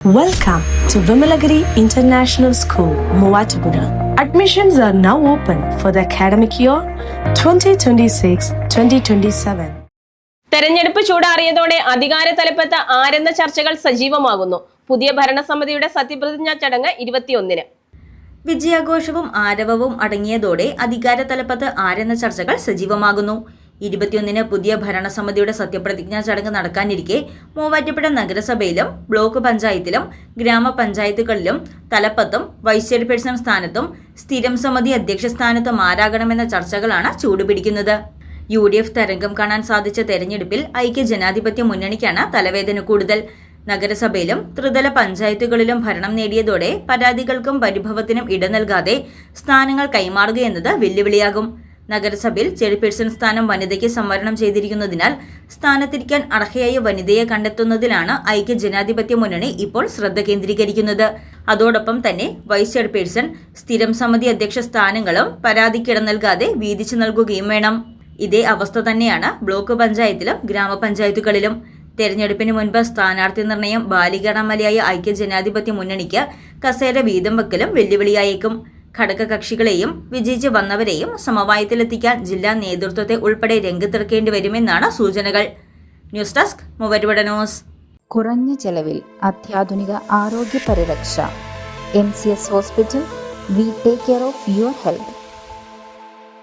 Welcome to Vimalagiri International School, Muvatupura. Admissions are now open for the academic year 2026-2027. തെരഞ്ഞെടുപ്പ് ചൂടാറിയതോടെ അധികാര തലപ്പത്ത് ആരെന്ന ചർച്ചകൾ സജീവമാകുന്നു. പുതിയ ഭരണസമിതിയുടെ സത്യപ്രതിജ്ഞാ ചടങ്ങ് 21-ന്. വിജയാഘോഷവും ആരവവും അടങ്ങിയതോടെ അധികാര തലപ്പത്ത് ആരെന്ന ചർച്ചകൾ സജീവമാകുന്നു. 21-ന് പുതിയ ഭരണസമിതിയുടെ സത്യപ്രതിജ്ഞാ ചടങ്ങ് നടക്കാനിരിക്കെ മൂവാറ്റുപുഴ നഗരസഭയിലും ബ്ലോക്ക് പഞ്ചായത്തിലും ഗ്രാമപഞ്ചായത്തുകളിലും തലപ്പത്തും വൈസ് ചെയർപേഴ്സൺ സ്ഥാനത്തും സ്ഥിരം സമിതി അധ്യക്ഷ സ്ഥാനത്തും ആരാകണമെന്ന ചർച്ചകളാണ് ചൂടുപിടിക്കുന്നത്. UDF തരംഗം കാണാൻ സാധിച്ച തെരഞ്ഞെടുപ്പിൽ ഐക്യ ജനാധിപത്യ മുന്നണിക്കാണ് തലവേദന കൂടുതൽ. നഗരസഭയിലും ത്രിതല പഞ്ചായത്തുകളിലും ഭരണം നേടിയതോടെ പരാതികൾക്കും പരിഭവത്തിനും ഇട നൽകാതെ സ്ഥാനങ്ങൾ കൈമാറുകയെന്നത് വെല്ലുവിളിയാകും. നഗരസഭയിൽ ചെയർപേഴ്സൺ സ്ഥാനം വനിതയ്ക്ക് സംവരണം ചെയ്തിരിക്കുന്നതിനാൽ സ്ഥാനത്തിരിക്കാൻ അർഹയായ വനിതയെ കണ്ടെത്തുന്നതിലാണ് ഐക്യ ജനാധിപത്യ മുന്നണി ഇപ്പോൾ ശ്രദ്ധ കേന്ദ്രീകരിക്കുന്നത്. അതോടൊപ്പം തന്നെ വൈസ് ചെയർപേഴ്സൺ, സ്ഥിരം സമിതി അധ്യക്ഷ സ്ഥാനങ്ങളും പരാതിക്കിട നൽകാതെ വീതിച്ചു നൽകുകയും വേണം. ഇതേ അവസ്ഥ തന്നെയാണ് ബ്ലോക്ക് പഞ്ചായത്തിലും ഗ്രാമപഞ്ചായത്തുകളിലും. തെരഞ്ഞെടുപ്പിന് മുൻപ് സ്ഥാനാർത്ഥി നിർണയം ബാലികടമലയായ ഐക്യ ജനാധിപത്യ മുന്നണിക്ക് കസേര വീതം വെക്കലും വെല്ലുവിളിയായേക്കും. ഘടകകക്ഷികളെയും വിജയിച്ച് വന്നവരെയും സമവായത്തിലെത്തിക്കാൻ ജില്ലാ നേതൃത്വത്തെ ഉൾപ്പെടെ രംഗത്തിറക്കേണ്ടി വരുമെന്നാണ് സൂചനകൾ. News desk Muvattupuzha news. കുറഞ്ഞ ചെലവിൽ അത്യാധുനിക ആരോഗ്യ പരിരക്ഷ. MCS hospital. We take care of your health.